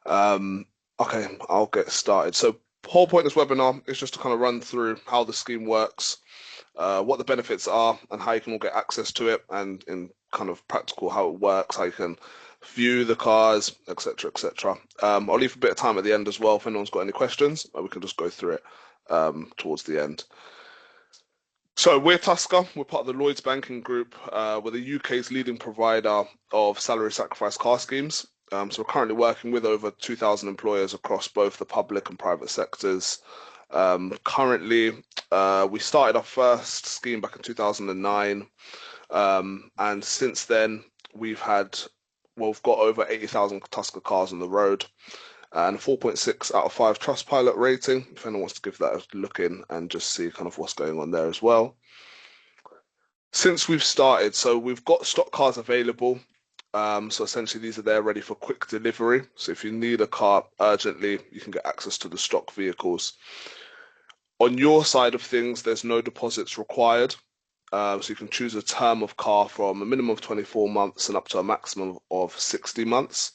Um, okay, I'll get started. So, whole point of this webinar is just to kind of run through how the scheme works, what the benefits are, and how you can all get access to it, and in kind of practical how it works, how you can view the cars, etc., etc. I'll leave a bit of time at the end as well if anyone's got any questions, and we can just go through it towards the end. So we're Tusker. We're part of the Lloyds Banking Group. We're the UK's leading provider of salary sacrifice car schemes. So we're currently working with over 2,000 employers across both the public and private sectors. Currently, we started our first scheme back in 2009, and since then we've got over 80,000 Tusker cars on the road and a 4.6 out of 5 Trustpilot rating, if anyone wants to give that a look in and just see kind of what's going on there as well. Since we've started, so we've got stock cars available. So essentially these are there ready for quick delivery. So if you need a car urgently, you can get access to the stock vehicles. On your side of things, there's no deposits required. So you can choose a term of car from a minimum of 24 months and up to a maximum of 60 months.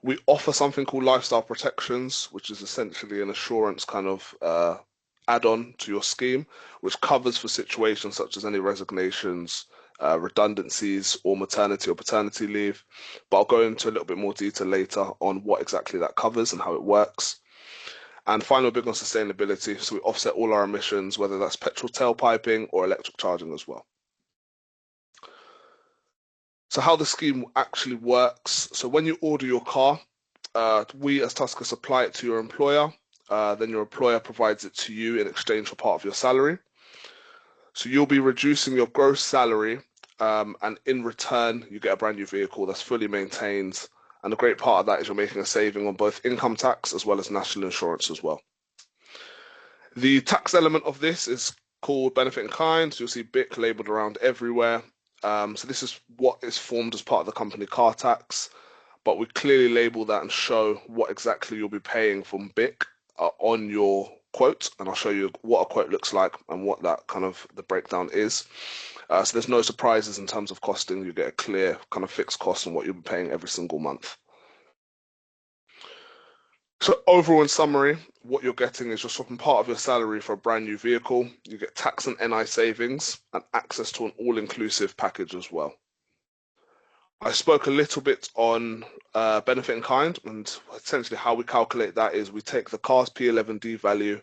We offer something called lifestyle protections, which is essentially an assurance kind of add-on to your scheme, which covers for situations such as any resignations, redundancies, or maternity or paternity leave. But I'll go into a little bit more detail later on what exactly that covers and how it works. And finally, we're big on sustainability, so we offset all our emissions, whether that's petrol tailpiping or electric charging as well. So how the scheme actually works. So when you order your car, we as Tusker supply it to your employer. Then your employer provides it to you in exchange for part of your salary. So you'll be reducing your gross salary, and in return, you get a brand new vehicle that's fully maintained. And the great part of that is you're making a saving on both income tax as well as national insurance as well. The tax element of this is called benefit in kind. So you'll see BIC labeled around everywhere. So this is what is formed as part of the company car tax, but we clearly label that and show what exactly you'll be paying from BIC on your quote, and I'll show you what a quote looks like and what that kind of the breakdown is. So there's no surprises in terms of costing. You get a clear kind of fixed cost on what you'll be paying every single month. So overall, in summary, what you're getting is you're swapping part of your salary for a brand new vehicle. You get tax and NI savings and access to an all-inclusive package as well. I spoke a little bit on benefit in kind, and essentially how we calculate that is we take the car's P11D value,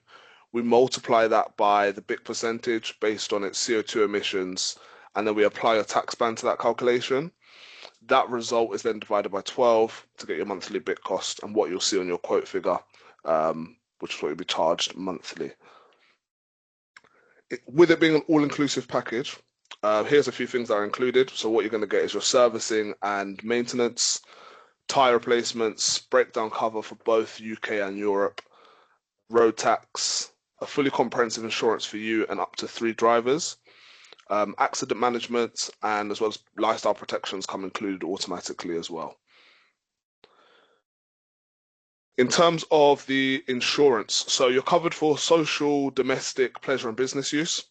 we multiply that by the BIC percentage based on its CO2 emissions, and then we apply a tax band to that calculation. That result is then divided by 12 to get your monthly BIC cost and what you'll see on your quote figure, which is what you'll be charged monthly. With it being an all-inclusive package, here's a few things that are included. So what you're going to get is your servicing and maintenance, tyre replacements, breakdown cover for both UK and Europe, road tax, a fully comprehensive insurance for you and up to 3 drivers, accident management, and as well as lifestyle protections come included automatically as well. In terms of the insurance, so you're covered for social, domestic, pleasure, and business use.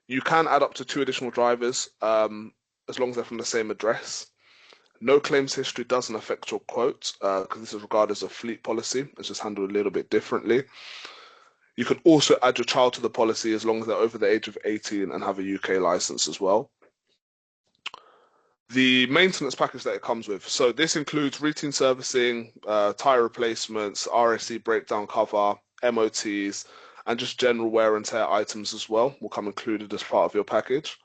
You can add up to 2 additional drivers as long as they're from the same address. No claims history doesn't affect your quote because this is regarded as a fleet policy. It's just handled a little bit differently. You can also add your child to the policy as long as they're over the age of 18 and have a UK license as well. The maintenance package that it comes with. So this includes routine servicing, tyre replacements, RSC breakdown cover, MOTs, and just general wear and tear items as well will come included as part of your package.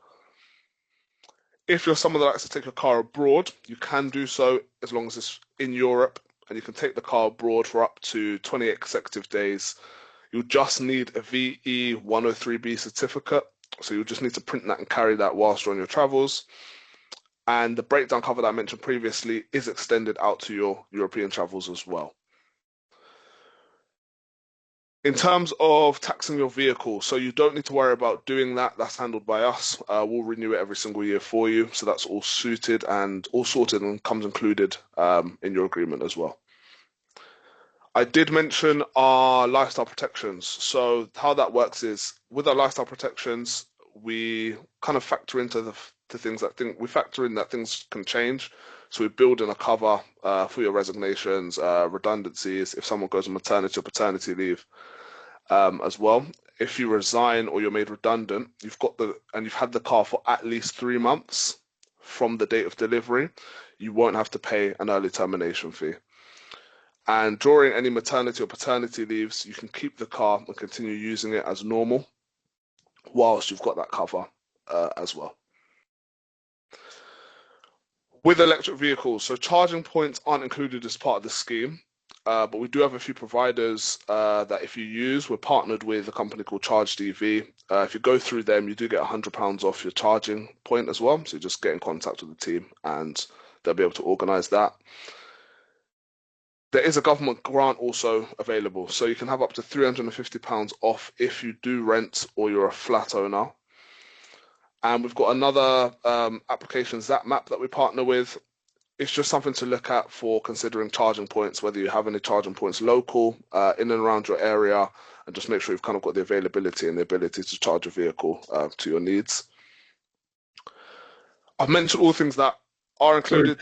If you're someone that likes to take a car abroad, you can do so as long as it's in Europe, and you can take the car abroad for up to 28 consecutive days. You'll just need a VE 103B certificate, so you'll just need to print that and carry that whilst you're on your travels. And the breakdown cover that I mentioned previously is extended out to your European travels as well. In terms of taxing your vehicle, so you don't need to worry about doing that. That's handled by us. We'll renew it every single year for you. So that's all suited and all sorted and comes included in your agreement as well. I did mention our lifestyle protections. So how that works is with our lifestyle protections, we kind of factor into the things that we factor in that things can change. So we build in a cover for your resignations, redundancies, if someone goes on maternity or paternity leave as well. If you resign or you're made redundant, you've had the car for at least 3 months from the date of delivery, you won't have to pay an early termination fee. And during any maternity or paternity leaves, you can keep the car and continue using it as normal whilst you've got that cover as well. With electric vehicles, so charging points aren't included as part of the scheme, but we do have a few providers that if you use, we're partnered with a company called ChargeDV. If you go through them, you do get £100 off your charging point as well. So you just get in contact with the team and they'll be able to organise that. There is a government grant also available, so you can have up to £350 off if you do rent or you're a flat owner. And we've got another application, ZapMap, that we partner with. It's just something to look at for considering charging points, whether you have any charging points local, in and around your area, and just make sure you've kind of got the availability and the ability to charge your vehicle to your needs. I've mentioned all things that are included.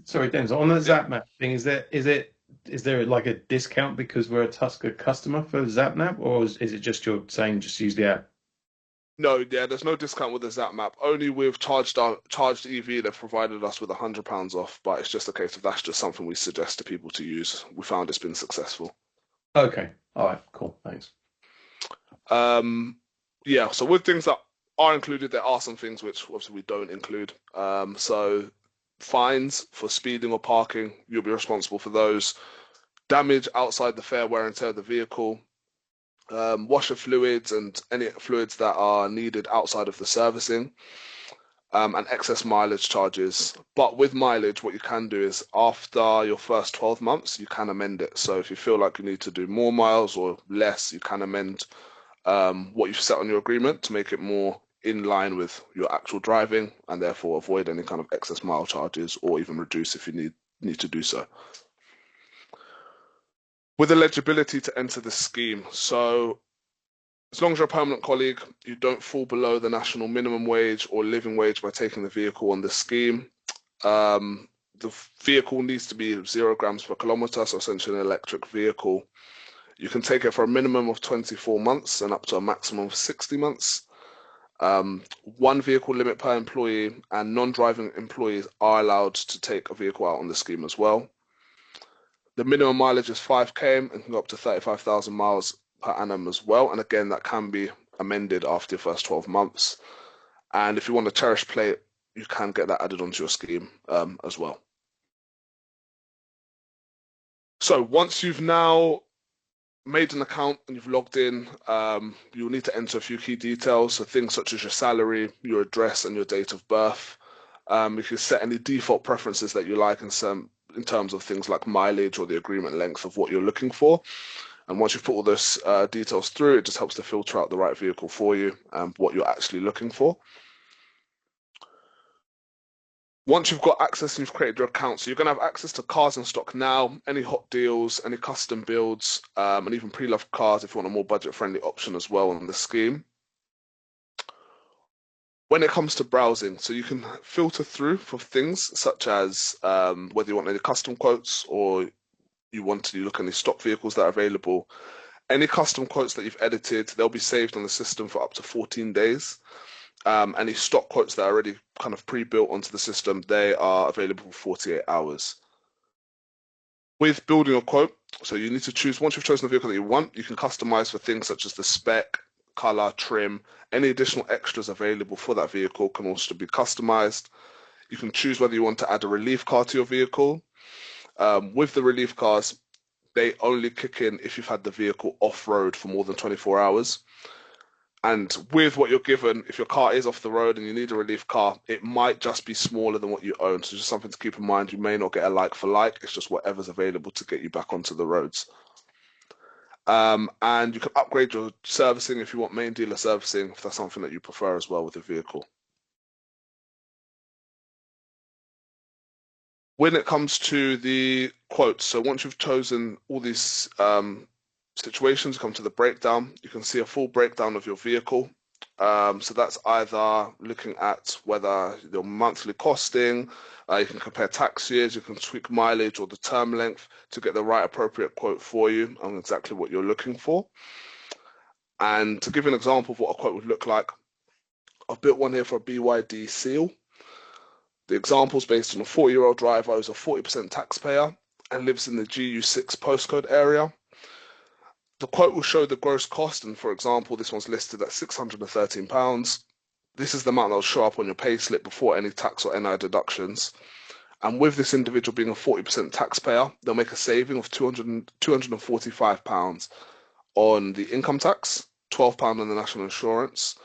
Sorry, Denzel, on the ZapMap thing, is there like a discount because we're a Tusker customer for ZapMap, or is it just you're saying just use the app? No, yeah, there's no discount with the ZapMap. Only with Charged EV, they've provided us with £100 off, but it's just a case of that's just something we suggest to people to use. We found it's been successful. Okay, all right, cool, thanks. Yeah, so with things that are included, there are some things which obviously we don't include. So fines for speeding or parking, you'll be responsible for those. Damage outside the fair wear and tear of the vehicle. Washer fluids and any fluids that are needed outside of the servicing, and excess mileage charges. But with mileage, what you can do is after your first 12 months, you can amend it. So if you feel like you need to do more miles or less, you can amend what you've set on your agreement to make it more in line with your actual driving and therefore avoid any kind of excess mile charges or even reduce if you need to do so. With eligibility to enter the scheme, so as long as you're a permanent colleague, you don't fall below the national minimum wage or living wage by taking the vehicle on the scheme. The vehicle needs to be 0 grams per kilometre, so essentially an electric vehicle. You can take it for a minimum of 24 months and up to a maximum of 60 months. 1 vehicle limit per employee, and non-driving employees are allowed to take a vehicle out on the scheme as well. The minimum mileage is 5k and can go up to 35,000 miles per annum as well. And again, that can be amended after your first 12 months. And if you want a cherished plate, you can get that added onto your scheme as well. So once you've now made an account and you've logged in, you'll need to enter a few key details. So things such as your salary, your address, and your date of birth. You can set any default preferences that you like in terms of things like mileage or the agreement length of what you're looking for. And once you've put all those details through, it just helps to filter out the right vehicle for you and what you're actually looking for. Once you've got access and you've created your account, so you're going to have access to cars in stock now, any hot deals, any custom builds, and even pre-loved cars if you want a more budget-friendly option as well on the scheme. When it comes to browsing, so you can filter through for things such as whether you want any custom quotes or you want to look at any stock vehicles that are available. Any custom quotes that you've edited, they'll be saved on the system for up to 14 days. Any stock quotes that are already kind of pre-built onto the system, they are available for 48 hours. With building a quote, so you need to choose, once you've chosen the vehicle that you want, you can customize for things such as the spec, color, trim, any additional extras available for that vehicle can also be customized. You can choose whether you want to add a relief car to your vehicle. With the relief cars, they only kick in if you've had the vehicle off-road for more than 24 hours. And with what you're given, if your car is off the road and you need a relief car, it might just be smaller than what you own. So just something to keep in mind. You may not get a like for like. It's just whatever's available to get you back onto the roads. And you can upgrade your servicing if you want main dealer servicing, if that's something that you prefer as well with the vehicle. When it comes to the quotes, so once you've chosen all these situations, come to the breakdown, you can see a full breakdown of your vehicle. So that's either looking at whether your monthly costing, you can compare tax years, you can tweak mileage or the term length to get the right appropriate quote for you on exactly what you're looking for. And to give you an example of what a quote would look like, I've built one here for a BYD Seal. The example is based on a 40-year-old driver who's a 40% taxpayer and lives in the GU6 postcode area. The quote will show the gross cost, and for example, this one's listed at £613. This is the amount that will show up on your payslip before any tax or NI deductions. And with this individual being a 40% taxpayer, they'll make a saving of £245 on the income tax, £12 on the national insurance.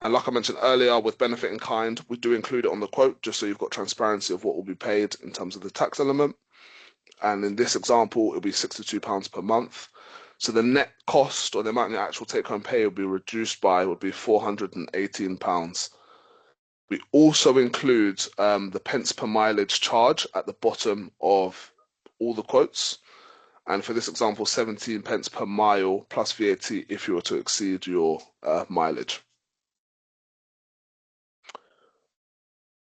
And like I mentioned earlier, with benefit in kind, we do include it on the quote just so you've got transparency of what will be paid in terms of the tax element. And in this example, it'll be £62 per month. So the net cost or the amount your actual take-home pay will be reduced by would be £418. We also include the pence per mileage charge at the bottom of all the quotes. And for this example, 17 pence per mile plus VAT if you were to exceed your mileage.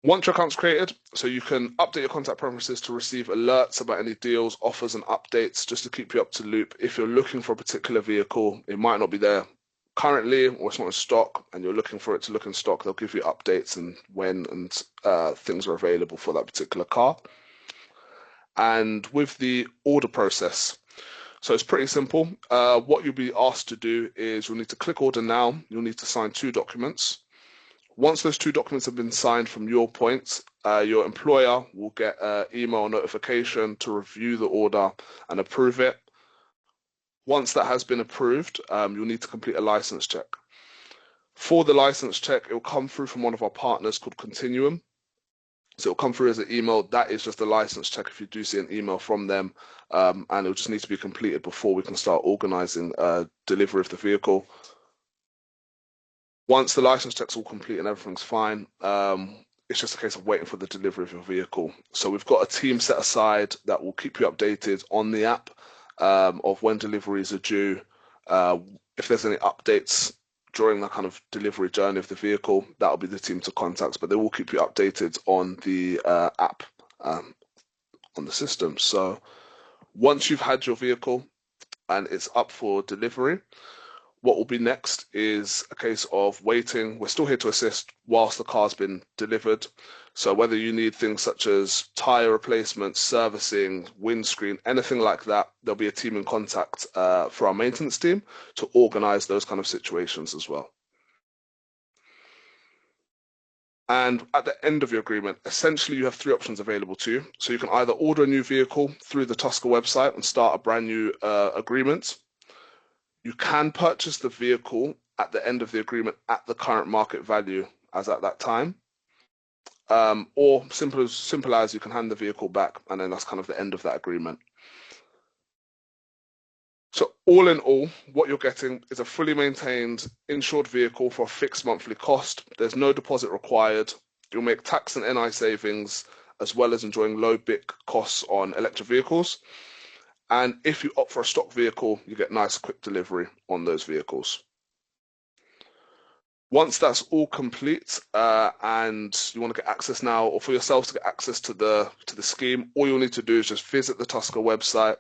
Once your account's created, so you can update your contact preferences to receive alerts about any deals, offers, and updates just to keep you up to loop. If you're looking for a particular vehicle, it might not be there currently or it's not in stock and you're looking for it to look in stock, they'll give you updates and when and things are available for that particular car. And with the order process, so it's pretty simple. What you'll be asked to do is you'll need to click order now. You'll need to sign 2 documents. Once those 2 documents have been signed from your point, your employer will get an email notification to review the order and approve it. Once that has been approved, you'll need to complete a license check. For the license check, it will come through from one of our partners called Continuum. So it'll come through as an email. That is just a license check if you do see an email from them, and it'll just need to be completed before we can start organizing delivery of the vehicle. Once the license check's all complete and everything's fine, it's just a case of waiting for the delivery of your vehicle. So we've got a team set aside that will keep you updated on the app of when deliveries are due. If there's any updates during the kind of delivery journey of the vehicle, that'll be the team to contact, but they will keep you updated on the app on the system. So once you've had your vehicle and it's up for delivery, what will be next is a case of waiting. We're still here to assist whilst the car's been delivered. So whether you need things such as tyre replacements, servicing, windscreen, anything like that, there'll be a team in contact for our maintenance team to organise those kind of situations as well. And at the end of your agreement, essentially you have 3 options available to you. So you can either order a new vehicle through the Tusker website and start a brand new agreement. You can purchase the vehicle at the end of the agreement at the current market value as at that time. Or simple as you can hand the vehicle back and then that's kind of the end of that agreement. So all in all, what you're getting is a fully maintained insured vehicle for a fixed monthly cost. There's no deposit required. You'll make tax and NI savings as well as enjoying low BIC costs on electric vehicles. And if you opt for a stock vehicle, you get nice quick delivery on those vehicles. Once that's all complete and you want to get access now, or for yourselves to get access to the scheme, all you'll need to do is just visit the Tusker website,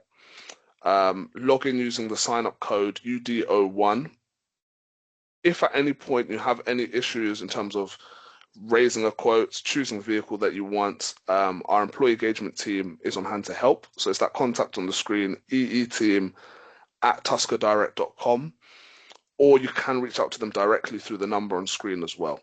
log in using the sign-up code UDO1. If at any point you have any issues in terms of raising a quote, choosing the vehicle that you want, our employee engagement team is on hand to help. So it's that contact on the screen, eeteam@tuskerdirect.com, or you can reach out to them directly through the number on screen as well.